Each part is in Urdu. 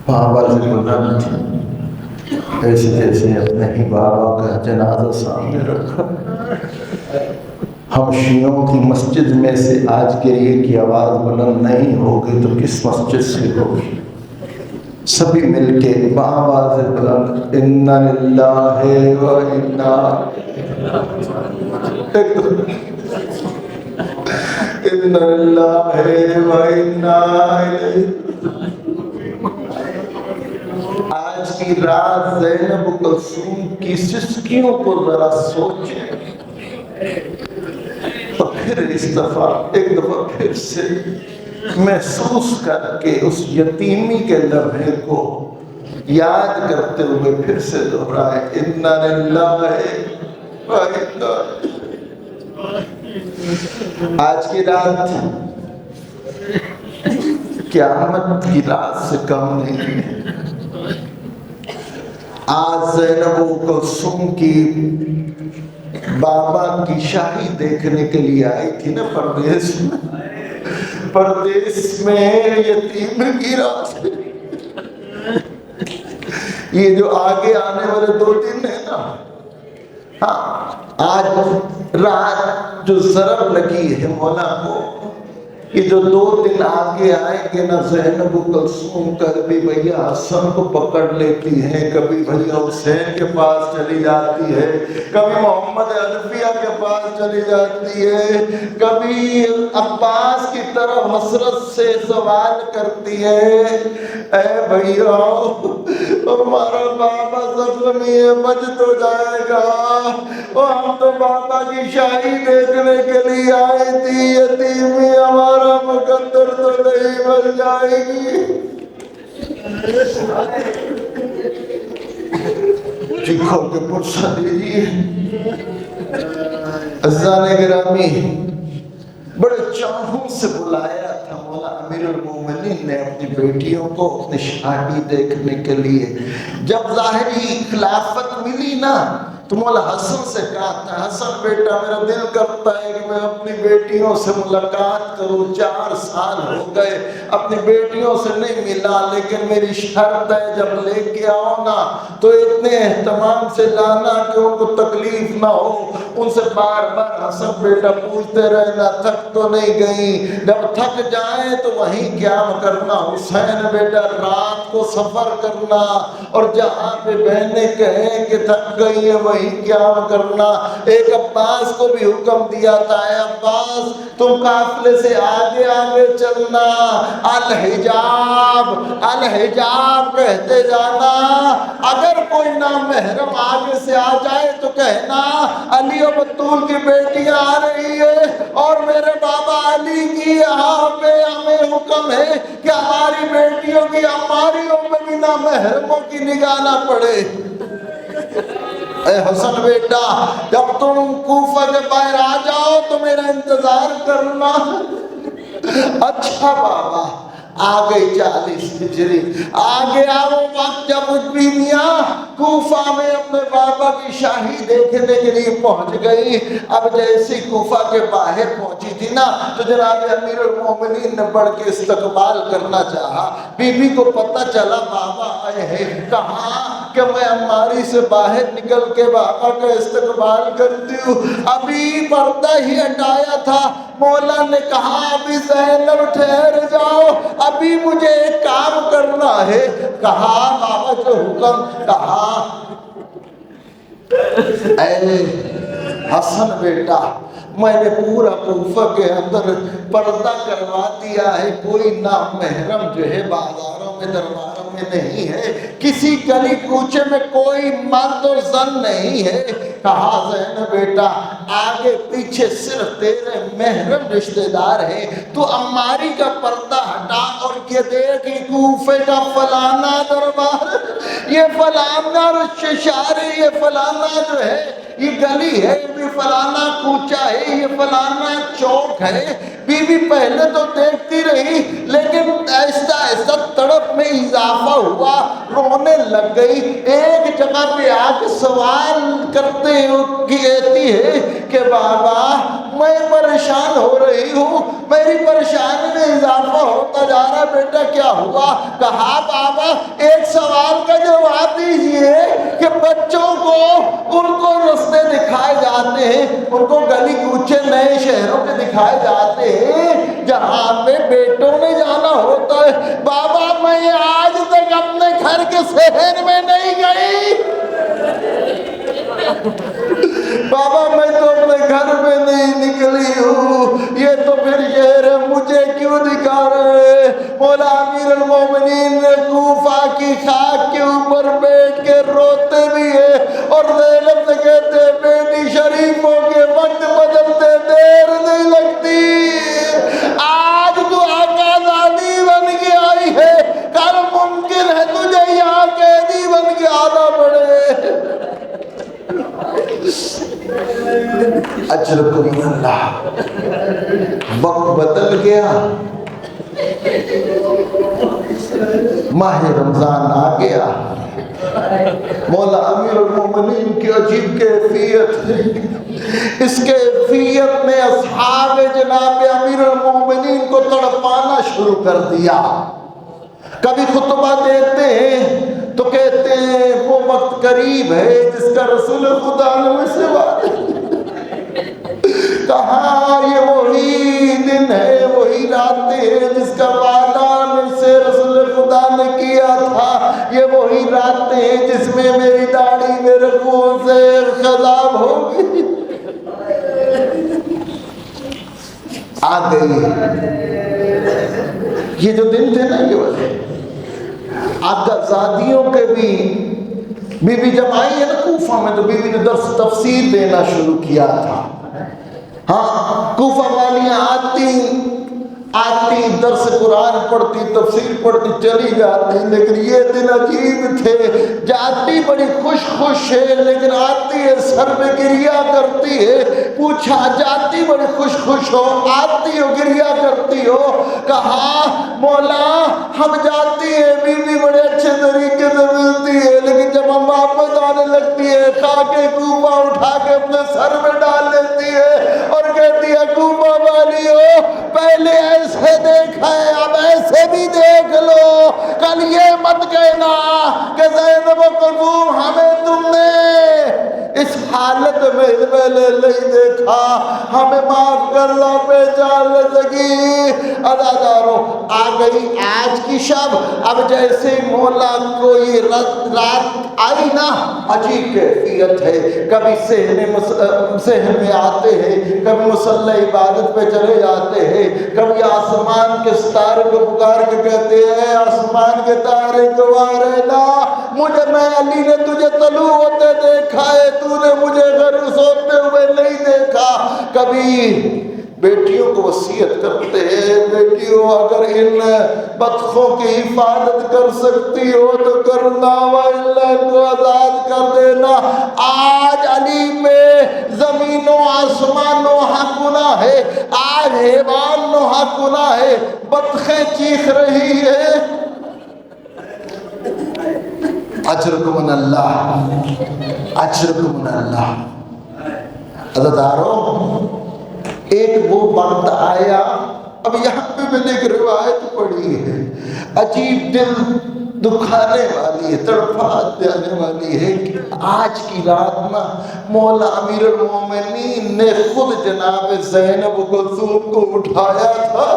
بابا سے بلند ایسے جیسے اپنے ہی بابا کا جنازہ سامنے رکھا۔ ہم شیعوں کی مسجد میں سے آج گریے کی آواز بلند نہیں ہوگی تو کس مسجد سے ہوگی؟ سبھی مل کے بآواز بلند اِنَّا لِلَّهِ وَإِنَّا اِنَّا لِلَّهِ وَإِنَّا إِلَيْهِ۔ آج کی رات زینب و کلثوم کی سسکیوں کو ذرا سوچیں اور پھر اس دفعہ ایک دفعہ پھر سے محسوس کر کے اس یتیمی کے لمحے کو یاد کرتے ہوئے پھر سے دہرائے اِنَّا لِلَّهِ وَإِنَّا۔ آج کی رات قیامت کی رات سے کم نہیں ہے۔ آج زینب و کلثوم کی بابا کی شاہی دیکھنے کے لیے آئی تھی نا پردیس میں۔ پردیس میں یتیم کی رات، یہ جو آگے آنے والے 2 دن ہیں نا، آج رات جو ضرب لگی ہے مولا کو، یہ جو 2 دن آگے آئیں گے نا، زینب و کلثوم کبھی بھیا حسن کو پکڑ لیتی ہیں، کبھی بھیا حسین کے پاس چلی جاتی ہے، کبھی محمد حنفیہ کے پاس چلی جاتی ہے، کبھی عباس کی طرف حسرت سے سوال کرتی ہے اے بھیا ہمارا بابا زخمی ہے، بچ تو جائے گا، اور ہم تو بابا کی شاہی دیکھنے کے لیے آئی تھی، یتیمی ہمارا مقدر تو نہیں بن جائے گی۔ چیخوں کے پرسہ دیجیے۔ عزیزان گرامی، بڑے چاہوں سے بلایا تھا مولا امیر المومنین نے اپنی بیٹیوں کو اپنی شادی دیکھنے کے لیے۔ جب ظاہری خلافت ملی نا تو مولا حسن سے کہا تھا حسن بیٹا میرا دل کرتا ہے کہ میں اپنی بیٹیوں سے ملاقات کروں، 4 سال ہو گئے اپنی بیٹیوں سے نہیں ملا، لیکن میری شرط ہے جب لے کے آؤ نا تو اتنے اہتمام سے لانا کہ ان کو تکلیف نہ ہو۔ ان سے بار بار حسن بیٹا پوچھتے رہنا تھک تو نہیں گئی، جب تھک جائیں تو وہیں قیام کرنا، حسین بیٹا رات کو سفر کرنا، اور جہاں پہ بہنیں کہیں کہ تھک گئی ہیں وہیں قیام کرنا۔ ایک عباس کو بھی حکم دیا تھا اے عباس تم قافلے سے آگے آگے چلنا، الحجاب الحجاب کہتے جانا، اگر کوئی نامحرم آگے سے آ جائے تو کہنا علی و بطول کی بیٹی آ رہی ہے، اور میرے بابا علی کی یہاں پہ ہمیں حکم ہے کہ ہماری بیٹیوں کی ہماریوں میں بھی نامحرموں کی نگاہ نہ پڑے۔ اے حسن بیٹا جب تم کوفہ کے باہر آ جاؤ تو میرا انتظار کرنا۔ اچھا بابا آگئی 40 ہجری، آگے آؤ وقت جب بیویاں کوفہ میں اپنے بابا کی شاہی دیکھنے کے لیے پہنچ گئی۔ اب جیسی کوفہ کے باہر پہنچی تھی نا تو جناب امیر المومنین نے بڑھ کے استقبال کرنا چاہا۔ بی بی کو پتہ چلا بابا آئے ہیں، کہا کہ میں اماری سے باہر نکل کے بابا کا استقبال کرتی ہوں۔ ابھی پردہ ہی ہٹایا تھا، مولا نے کہا ابھی زینب ٹھہر جاؤ، ابھی مجھے ایک کام کرنا ہے۔ کہا بابا جو حکم، کہا اے حسن بیٹا میں نے پورا کوفہ کے اندر پردہ کروا دیا ہے، کوئی نامحرم جو ہے بازاروں میں درباروں میں نہیں ہے، کسی گلی کوچے میں کوئی مرد و زن نہیں ہے۔ کہا زینب بیٹا آگے پیچھے صرف تیرے محرم رشتہ دار ہیں، تو اماری کا پردہ ہٹا اور یہ دیکھ کوفے کا فلانا دربار، یہ فلانا رشتہ یہ فلانا جو ہے یہ گلی ہے، یہ فلانا کوچہ ہے، یہ فلانا چوک ہے۔ بی بی پہلے تو دیکھتی رہی لیکن ایسا ایسا تڑپ میں اضافہ ہوا، رونے لگ گئی۔ ایک جگہ پہ آ کے سوال کرتے کہتی ہے کہ بابا میں پریشان ہو رہی ہوں، میری پریشانی میں اضافہ ہوتا جا رہا، بیٹا کیا ہوا؟ کہا بابا ایک سوال کا جواب دیجئے کہ بچوں کو ان کو رستے دکھائے جاتے ہیں، ان کو گلی کوچے نئے شہروں کے دکھائے جاتے ہیں جہاں پہ بیٹوں نے جانا ہوتا ہے۔ بابا میں آج تک اپنے گھر کے شہر میں نہیں گئی، بابا میں تو اپنے گھر میں نہیں نکلی ہوں، یہ تو پھر شہر ہے، مجھے کیوں دکھا رہے؟ مولا امیر المومنین نے کوفہ کی خاک کے اوپر بیٹھ کے روتے بھی ہے اور زینب سے کہتے ہیں بیٹی شریفوں کے وقت بدلتے دیر نہیں لگتی، آج تو آقا زادی بن کے آئی ہے، کل ممکن ہے تجھے یہاں قیدی بن کے آنا پڑے۔ اجرکم اللہ، وقت بدل گیا، ماہ رمضان آ گیا، مولا امیر المومنین کی عجیب کیفیت ہے، اس کیفیت نے اصحاب جناب امیر المومنین کو تڑپانا شروع کر دیا۔ کبھی خطبہ دیتے ہیں تو کہتے ہیں وہ وقت قریب ہے جس کا رسول خدا نے مجھ سے وعدہ کہا، یہ وہی دن ہے، وہی راتیں ہیں جس کا وعدہ مجھ سے رسول خدا نے کیا تھا، یہ وہی راتیں ہیں جس میں میری داڑھی میرے خون سے خضاب ہوگی۔ آ گئی یہ جو دن تھے نا، یہ وجہ آقا زادیوں کے بھی بی بی جب آئی ہے نا کوفہ میں تو بی بی نے درس تفسیر دینا شروع کیا تھا۔ ہاں کوفہ والیاں آتی درس قرآن پڑھتی تفسیر پڑھتی چلی جاتی، لیکن یہ دن عجیب تھے، جاتی بڑی خوش ہے لیکن آتی ہے سر میں گریا کرتی ہے۔ پوچھا جاتی بڑی خوش ہو، آتی ہو گریا کرتی ہو؟ کہا مولا ہم جاتی ہے بیوی بڑے اچھے طریقے سے ملتی ہے، لیکن جب ہم واپس آنے لگتی ہے خاکے کوفہ اٹھا کے اپنے سر میں ڈال لیتی ہے اور کہتی ہے کوفہ والیو پہلے ایسے دیکھا ہے اب ایسے بھی دیکھ لو، کل یہ مت کہنا کہ زینب و کلثوم ہمیں تم نے اس حالت میں پہلے نہیں دیکھا، ہمیں معاف کرنا پہچان نہ سکی۔ عزادارو آ گئی آج کی شب، اب جیسے مولا کوئی رات آئی نا، عجیب کیفیت ہے، کبھی صحن میں آتے ہیں، کبھی مصلی عبادت پہ چلے جاتے ہیں، کبھی آسمان کے ستارے کو پکار کے کہتے ہیں آسمان کے تارے گوارے لا، مجھے میں علی نے تجھے طلوع ہوتے دیکھا ہے، تو نے مجھے غروب ہوتے ہوئے نہیں دیکھا۔ کبھی بیٹیوں کو وصیت کرتے ہیں بیٹیوں اگر ان بطخوں کی حفاظت کر سکتی ہو تو کرنا، وَإِلَّا کو آزاد کر دینا۔ آج علی میں زمین و آسمان نوحہ کنا ہے، آج حیوان نوحہ کنا ہے، بطخیں چیخ رہی ہے۔ اجرکم من اللہ، اجرکم من اللہ۔ عزیزارو ایک وہ وقت آیا، اب یہاں پہ میں نے ایک روایت پڑھی ہے عجیب دل دکھانے والی ہے، تڑپا دینے والی ہے کہ آج کی رات نا مولا امیر المومنین نے خود جناب زینب و کلثوم کو اٹھایا تھا۔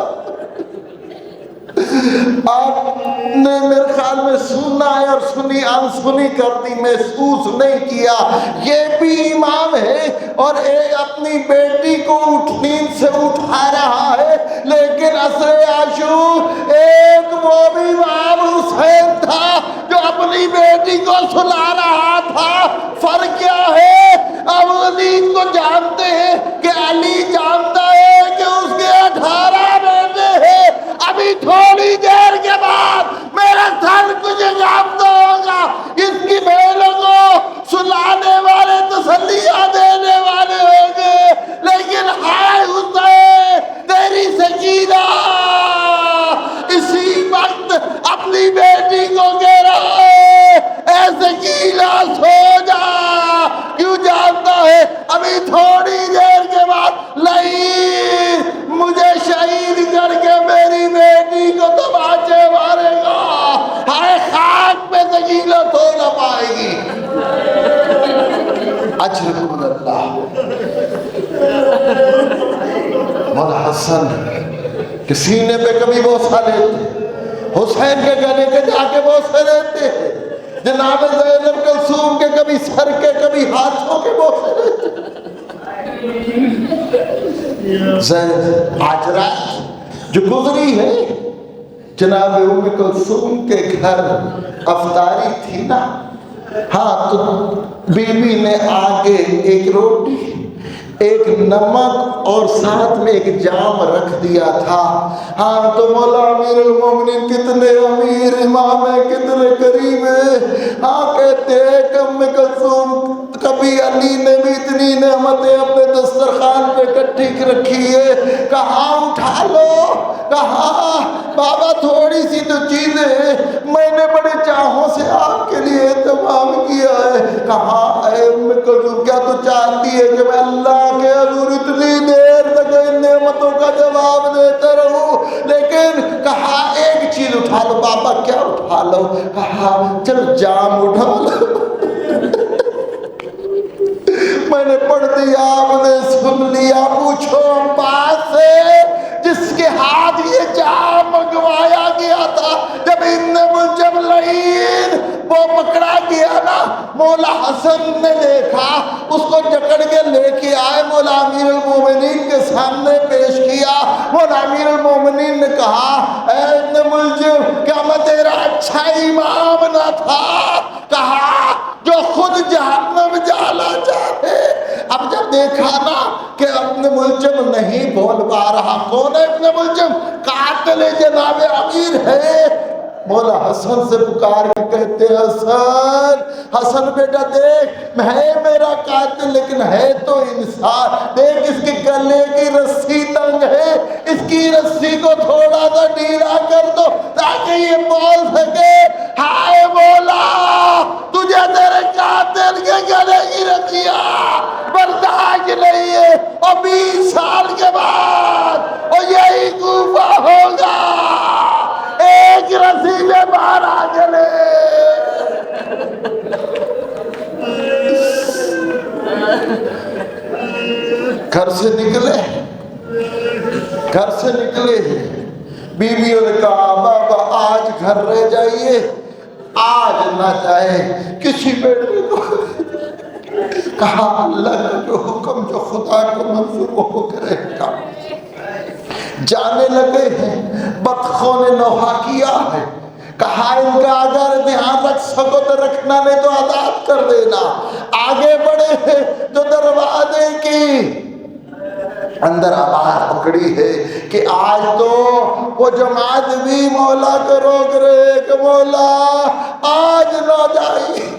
آپ نے میرے خیال میں سننا ہے اور سنی انسنی کر دی، محسوس نہیں کیا، یہ بھی امام ہے اور اپنی بیٹی کو نیند سے اٹھا رہا ہے، لیکن عصر عاشور ایک وہ بھی امام حسین تھا جو اپنی بیٹی کو سلا رہا تھا۔ فرق کیا ہے؟ اب نیند کو جانتے ہیں کہ علی جانتا ہے کہ اس کے 18 بیٹے ہیں، ابھی تھوڑی دیر کے بعد میرا سر کچھ جانتا ہوگا، اس کی بہنوں کو سلانے والے تسلیاں دینے والے ہوں گے، لیکن ہائے حسین تیری سکینہ اسی وقت اپنی بیٹی بیٹی کو کہہ رہا ہے ایسے کیلا سو جا، کیوں جانتا ہے ابھی تھوڑی دیر کے بعد لعین مجھے شہید کر کے میری بیٹی کو تماچے مارے گا، ہائے خاک پہ ثقیلہ سو نہ پائے گی۔ اجرکم اللہ۔ مولا حسن کے سینے پہ کبھی بوسہ لیتے، حسین کے گلے کے جا کے بوسے لیتے، جناب زینب کلثوم کے کبھی سر کے کبھی ہاتھوں کے بوسے لیتے۔ آج رات جو گزری ہے جناب ام کلثوم کے گھر افطاری تھی نا، ہاں تو بی بی نے آگے ایک روٹی، ایک نمک اور ساتھ میں ایک جام رکھ دیا تھا۔ ہاں تو مولا امیر المومنین کتنے امیر امام ہیں، کتنے قریب ہیں، ہاں کہتے ہیں کہ ام کلثوم کبھی علی نے بھی اتنی نعمتیں اپنے دسترخوان پہ اکٹھی رکھی ہے، کہا اٹھا لو، کہا بابا تھوڑی سی تو چیزیں میں نے بڑے چاہوں سے آپ کے لیے اہتمام کیا ہے، کہا اے ام کلثوم کیا تو چاہتی ہے کہ میں اللہ کے حضور اتنی دیر تک ان نعمتوں کا جواب دیتا رہوں؟ لیکن کہا ایک چیز اٹھا لو۔ بابا کیا اٹھا لو؟ کہا چل جام اٹھا لو۔ میں نے پڑھ دیا، آپ نے سن لیا، پوچھو عباس سے جس کے ہاتھ یہ جام منگوایا گیا تھا جب ابن ملجم لعین وہ پکڑا گیا نا، مولا حسن نے دیکھا، اس کو جکڑ کے لے کے آئے، مولا امیر المومنین کے سامنے پیش کیا۔ مولا امیر المومنین نے کہا اے ابن ملجم کیا میں تیرا اچھا امام نہ تھا؟ کہا جو خود جہنم جانا چاہے۔ اب جب دیکھا نا کہ ابن ملجم نہیں بول پا رہا، کون ہے ابن ملجم؟ قاتل جناب امیر ہے۔ مولا حسن سے پکار کے کہتے ہیں حسن، حسن بیٹا دیکھ ہے میرا قاتل لیکن ہے تو انسان، دیکھ اس کے گلے کی رسی تنگ ہے، اس کی رسی کو تھوڑا سا ڈھیلا کر دو تاکہ یہ بول سکے ہائے مولا تجھے تیرے قاتل کے گلے کی رسیاں برداشت نہیں ہے، اور 20 سال کے بعد اور یہی کوفہ ہوگا، ایک رسی میں 12 جلے۔ گھر سے نکلے، گھر سے نکلے، بیویوں نے کہا بابا آج گھر رہ جائیے، آج نہ جائے کسی بیٹے کو۔ کہا اللہ کا جو حکم جو خدا کو منظور وہ کرے گا۔ جانے لگے ہیں، بطخوں نے نوحہ کیا ہے، کہا ان کا اگر دھیان رکھ سکو تو رکھنا، نہیں تو آزاد کر دینا۔ آگے بڑھے ہیں جو دروازے کی اندر آواز پکڑی ہے کہ آج تو وہ جماعت بھی مولا کو روک رہے کہ مولا آج نہ جائیے۔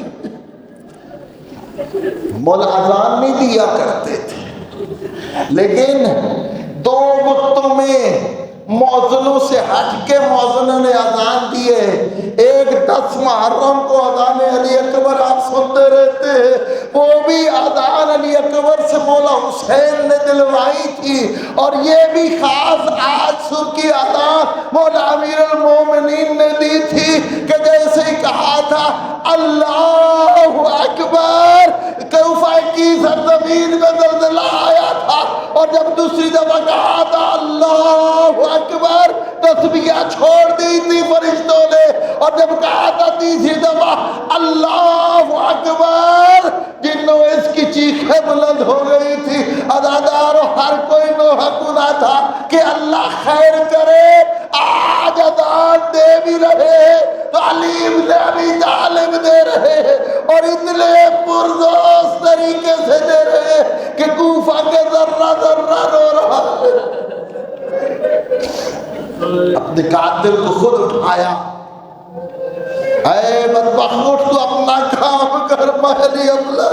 مولا اذان نہیں دیا کرتے تھے، لیکن 2 وقتوں میں مؤذنوں سے ہٹ کے مؤذنوں نے اذان دی ہے۔ ایک 10 محرم کو اذان علی اکبر آپ سنتے رہتے ہیں، وہ بھی اذان علی اکبر سے مولا حسین نے دلوائی تھی، اور یہ بھی خاص آج صبح کی اذان مولا امیر المومنین نے دی تھی کہ جیسے ہی کہا تھا اللہ اکبر، کوفہ کی سرزمین میں زلزلہ آیا تھا، اور جب دوسری دفعہ کہا تھا اللہ اکبر تسبیح چھوڑ دی تھی فرشتوں نے، اور جب کہا تھا تیسری دفعہ اللہ اکبر جنوں اس کی چیخیں بلند ہو گئی تھی، اداداروں ہر کوئی نوحہ کنا تھا کہ اللہ خیر کرے، آج اذان دے بھی رہے تو علی بن ابی طالب دے رہے، اور اتنے پرجوش طریقے سے دے رہے کہ کوفہ کے ذرہ ذرہ رو رہا ہے۔ اپنے قاتل کو خود اٹھایا، اے بدبخت اٹھ تو اپنا کام کر، محلی عملہ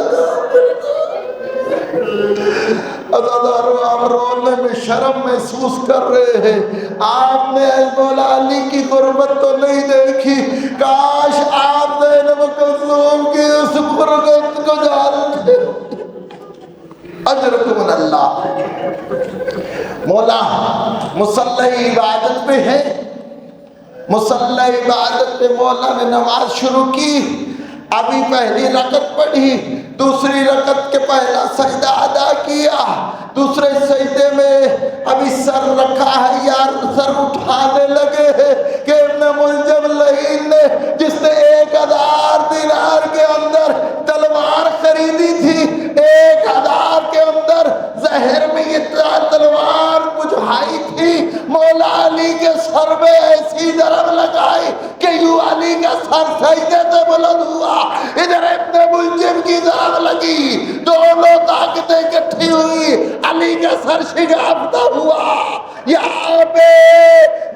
عزادارو آپ رونے میں شرم محسوس کر رہے ہیں۔ آپ نے مولا علی کی غربت تو نہیں دیکھی کاش آپ زینب کلثوم کی اس فرقت کو جانتے، اجرکم اللہ۔ مولا مصلی عبادت پہ ہے، مصلی عبادت پہ مولا نے نماز شروع کی، ابھی پہلی رکعت پڑھی، دوسری رکعت کے پہلا سجدہ ادا کیا، دوسرے سجدے میں ابھی سر رکھا ہے یار، سر اٹھانے لگے کہ ابن ملجم لعین نے جس نے 1000 دینار کے اندر تلوار خریدی تھی، 1000 کے اندر زہر میں یہ تلوار بجھائی تھی، مولا علی کے سر میں ایسی ضرب لگائی کہ یوں علی کا سر سجدے سے بلند ہوا، ادھر ابن ملجم کی ضرب لگی، دونوں طاقتیں اکٹھی ہوئی، علی کا سر شگافتہ ہوا۔ یہاں پہ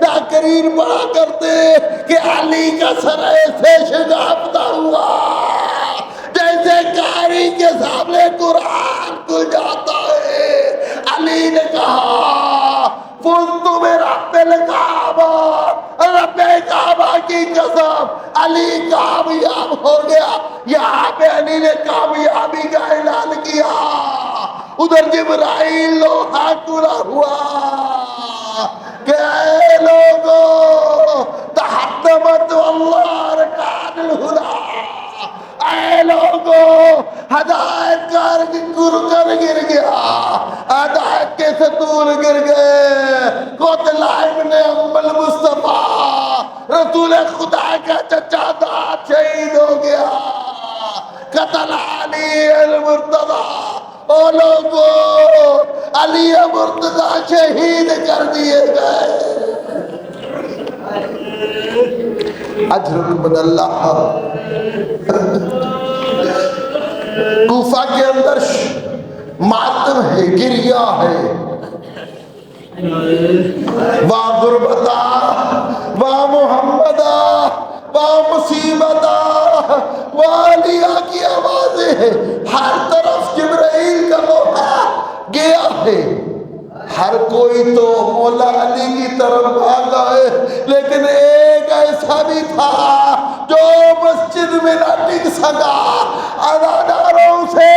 ذاکرین پڑھا کرتے کہ علی کا سر ایسے شگافتہ ہوا جیسے قاری کے سامنے قرآن کھل جاتا ہے۔ علی نے کہا فزت برب الکعبہ، رب کعبہ کی قسم علی کامیاب ہو گیا۔ یہاں پہ علی نے کامیابی کا اعلان کیا، ادھر جبرائیل لوہا کھلا ہوا کہ اے لوگوں تحطمت واللہ ارکان الہدی، اے لوگوں ہدایت کا گرکن گر گیا، ہدایت کے ستون گر گئے۔ قتل ابن ام المصطفیٰ، رسول خدا کا چچا داد شہید ہو گیا۔ قتل علی المرتضی، او لوگوں علی مرتضی شہید کر دیے گئے۔ اجرکم اللہ۔ کوفہ کے اندر ماتم ہے، گریہ ہے، واہ غربتا واہ محمدہ واہ مصیبتہ واہ علیہ کی آوازیں ہیں، ہر طرف جبرائیل کا لوہا گیا ہے، ہر کوئی تو مولا علی کی طرف بھاگا ہے، لیکن ایک ایسا بھی تھا جو مسجد میں نہ ٹک سکا، عزاداروں سے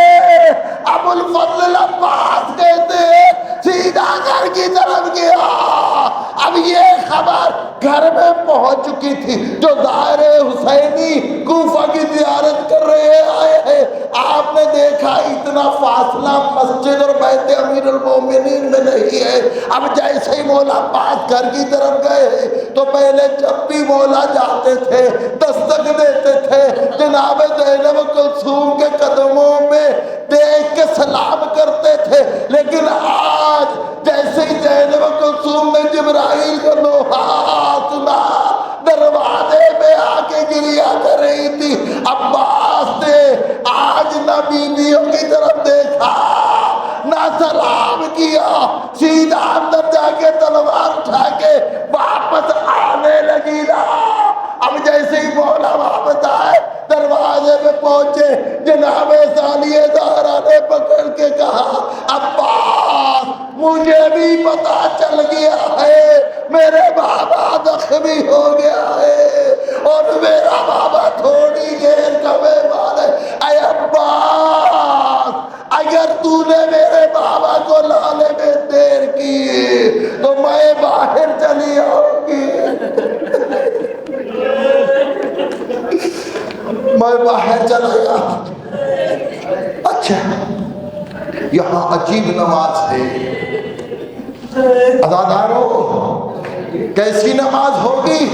ابو الفضل عباس کہتے ہیں سیدھا گھر کی طرف گیا۔ اب یہ خبر گھر میں پہنچ چکی تھی، جو ظاہر حسینی کوفہ کی زیارت کر رہے آئے ہیں، آپ نے دیکھا اتنا فاصلہ مسجد اور بیت امیر المومنین میں نہیں ہے۔ اب جیسے ہی مولا عباس گھر کی طرف گئے تو پہلے جب بھی مولا جاتے تھے دستک دیتے تھے، جناب زینب کلثوم کے قدموں میں دیکھ کے سلام کرتے تھے، لیکن آج جیسے ہی زینب کلثوم نے جبرائیل کا لوہا سنا، دروازے میں آ کے گریہ کر رہی تھی، عباس نے آج نہ بیویوں کی طرف دیکھا نہ سلام کیا، سیدھا اندر جا کے تلوار اٹھا کے واپس آنے لگی نا۔ اب جیسے ہی مولا واپس آئے دروازے میں پہنچے، جناب ثانیہ زہرا نے پکڑ کے کہا عباس مجھے بھی پتا چل گیا ہے میرے بابا زخمی ہو گیا ہے اور میرا بابا تھوڑی دیر کا مہمان ہے۔ اے عباس اگر تو نے میرے بابا کو لانے میں دیر کی تو میں باہر چلی آؤں گی، میں باہر چلا گیا۔ اچھا یہاں عجیب نماز ہے، عزاداروں کیسی نماز ہوگی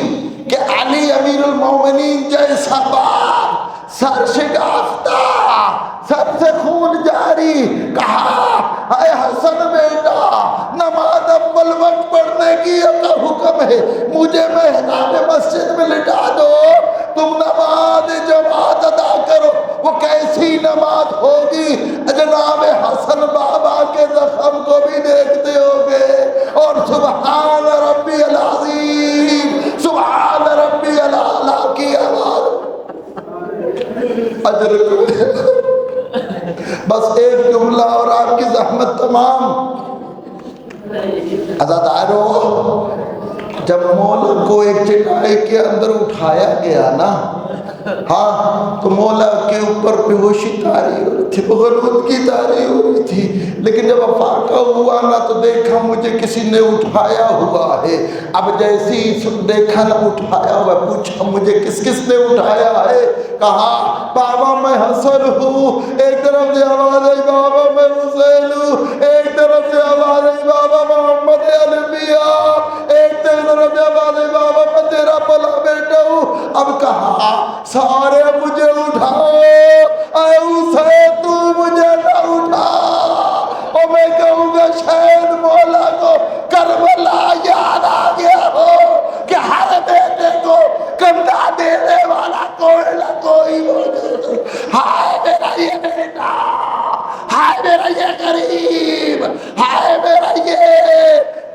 کہ علی امیر المومنین جیسا باپ، سر شگافتہ، سر سے خون جاری، کہا اے حسن بیٹا نماز اول وقت پڑھنے کی حکم ہے، مجھے محراب مسجد میں لٹا دو، تم نماز جماعت ادا کرو۔ وہ کیسی نماز ہوگی؟ جناب حسن بابا کے زخم کو بھی دیکھتے ہوگے، اور سبحان ربی العظیم سبحان ربی الاعلی کی آواز۔ بس ایک جملہ اور آپ کی زحمت تمام۔ عزاداروں جب مولا کو ایک چٹائی کے اندر اٹھایا گیا نا، ہاں، تو مولا کے اوپر بیہوشی طاری ہو رہی تھی، بغلوت کی طاری ہو رہی تھی، لیکن جب افاقہ ہوا نا تو دیکھا مجھے کسی نے اٹھایا ہوا ہے۔ اب جیسی دیکھا نا اٹھایا ہوا، پوچھا مجھے کس کس نے اٹھایا ہے؟ کہا بابا میں حسن ہوں، ایک طرف سے آواز آئی بابا میں حسین ہوں، ایک طرف سے آواز آئی بابا محمد الانبیاء، ایک طرف سے آواز آئی بابا میں تیرا بلا بیٹا ہوں۔ اب کہا سارے مجھے اٹھاؤ، اے حسین تو مجھے نہ اٹھا، اور میں کہوں گا شاید مولا کو کربلا یاد آ گیا ہو کہ ہر بیٹے کو کندھا دینے والا کوئی نہ کوئی موجود۔ ہائے میرا یہ بیٹا، ہائے میرا یہ غریب، ہائے میرا یہ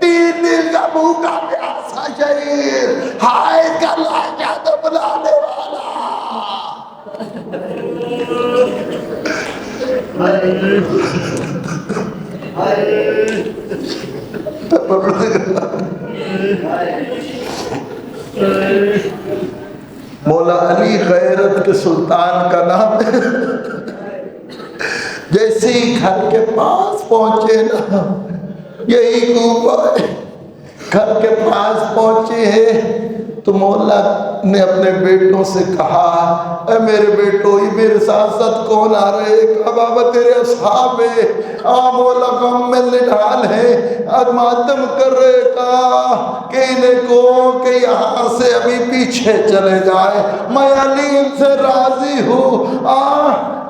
3 دن کا بھوکا پیاسا شہید، ہائے اس کا لاجاد بلانے والا۔ مولا علی غیرت کے سلطان کا نام ہے۔ جیسے ہی گھر کے پاس پہنچے نا، یہی کوفہ ہے، گھر کے پاس پہنچے ہیں تو مولا نے اپنے بیٹوں سے کہا اے میرے بیٹو یہ میرے ساتھ ساتھ کون آ رہے ہیں؟ کہا بابا تیرے اصحاب ہیں، مولا غم میں نڈھال ہیں، ماتم کر رہے، کہا کہ انہیں کو کہ یہاں سے ابھی پیچھے چلے جائے، میں علی ان سے راضی ہوں۔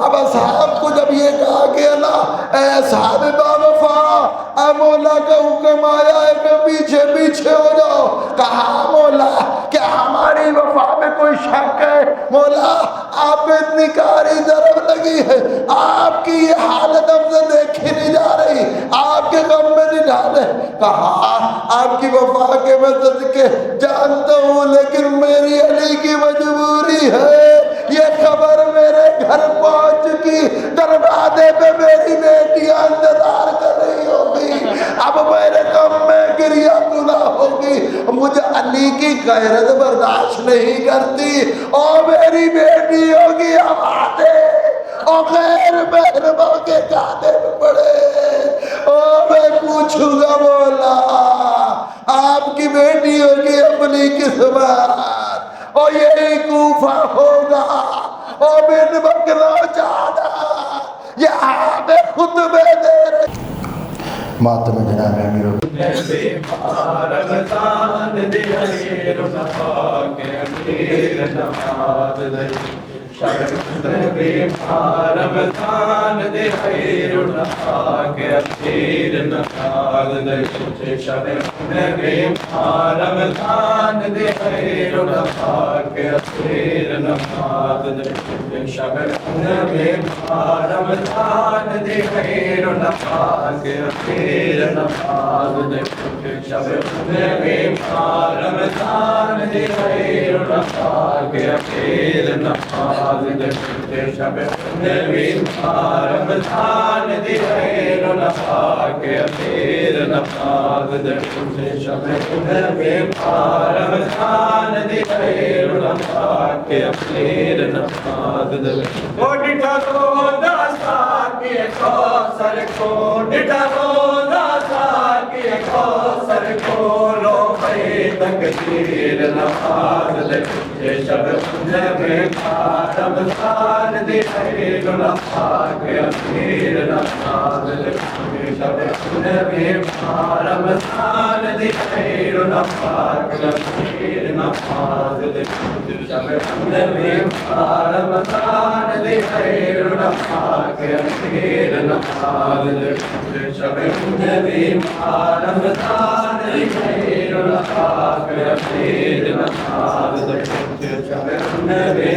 اب اصحاب کو جب یہ کہا گیا نا اے اصحاب باوفا، اے مولا کا حکم آیا ہے کہ پیچھے پیچھے ہو جاؤ۔ کہا مولا کیا ہماری وفا میں کوئی شک ہے؟ مولا آپ پہ اتنی کاری ضرب لگی ہے، آپ کی یہ حالت ہم سے دیکھی نہیں جا رہی، آپ کے غم میں نہیں ڈالے۔ کہا آپ کی وفا کے میں صدقے جانتا ہوں، لیکن میری علی کی مجبوری ہے، یہ خبر میرے گھر پہنچ چکی، دروازے پہ میری بیٹیاں انتظار کر رہی ہوگی، اب میرے غم میں گریہ گناہ ہوگی، مجھے علی کی غیرت برداشت نہیں کرتی، اور میری بیٹی ہوگی ہمارے اور غیر محرموں کے جانب پڑے، اور میں پوچھوں گا مولا آپ کی بیٹی ہوگی اپنی قسمت، اور یہی کوفہ ہوگا، اور بن بکرا جانا یہاں میں خطبے دے رہے۔ ماتم جناب امیر رمضان دے خیر نفا کے امیر نماز دے شرف نبی رمضان دے خیر نفا کے امیر نماز دے شرف نبی رمضان دے خیر نفا کے امیر نماز دے شرف نبی رمضان دے خیر نفا کے امیر نماز دے شب نبی رمضان دے خیر نفا کے امیر نماز دے شب نبی رمضان دے خیر نفا کے امیر نماز دے شب نبی رمضان دے خیر نفا کے امیر نماز دے او ڈٹھا روزہ ساکے کوثر کو، ڈٹھا روزہ ساکے کوثر کو، لو بھائی تکبیر نماز دے شب نبی رمضان دے خیر نفا کے امیر نماز دے شب نبی رمضان دے خیر نفا کے امیر نماز دے شب نبی رمضان دے خیر نفا کے امیر نماز دے شب نبی رمضان دے خیر نفا کے امیر نماز دے شب نبی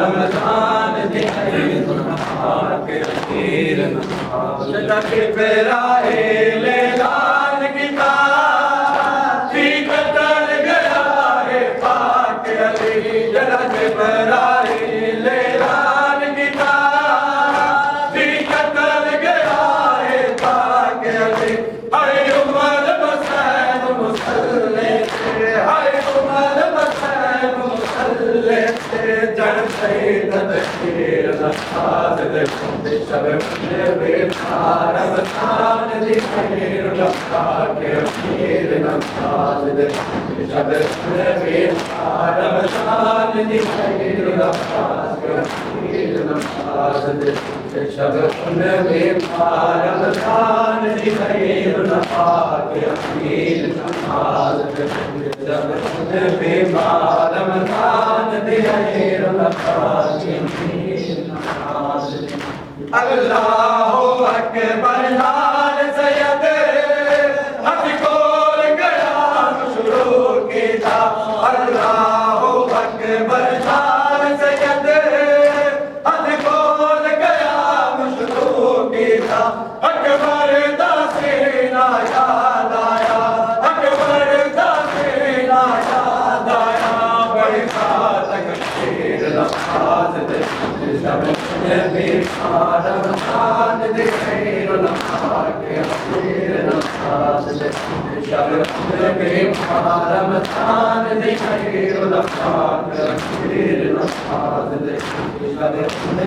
رمضان دے خیر نفا کے امیر نماز دے براہ لیلان کی تاثی قتل گیا ہے پاک علی جنت براہ لیلان کی تاثی قتل گیا ہے پاک علی اے عمر حسین مسلح محلے سے جڑ گئی تدبیر نماز دے شب بیمار رمضان دی خیر لمحہ کے امیر نماز دے شب بیمار رمضان دی خیر لمحہ کے امیر نماز دے شب بیمار رمضان دی خیر لمحہ کے امیر نماز دے شب بیمار رمضان دی خیر لمحہ کے امیر نماز دے اللہ اکبر لال سید ہاتھ کھول قیام شروع کیتا اللہ اکبر لال سید ہاتھ کھول قیام شروع کیتا اکبر دا سینہ یاد آیا اکبر دا سینہ یاد آیا بڑی تک شیر نماز دے شب بیمار رمضان دی خیر لمحہ کے امیر نماز دے شب بیمار رمضان دی خیر لمحہ کے امیر نماز دے شب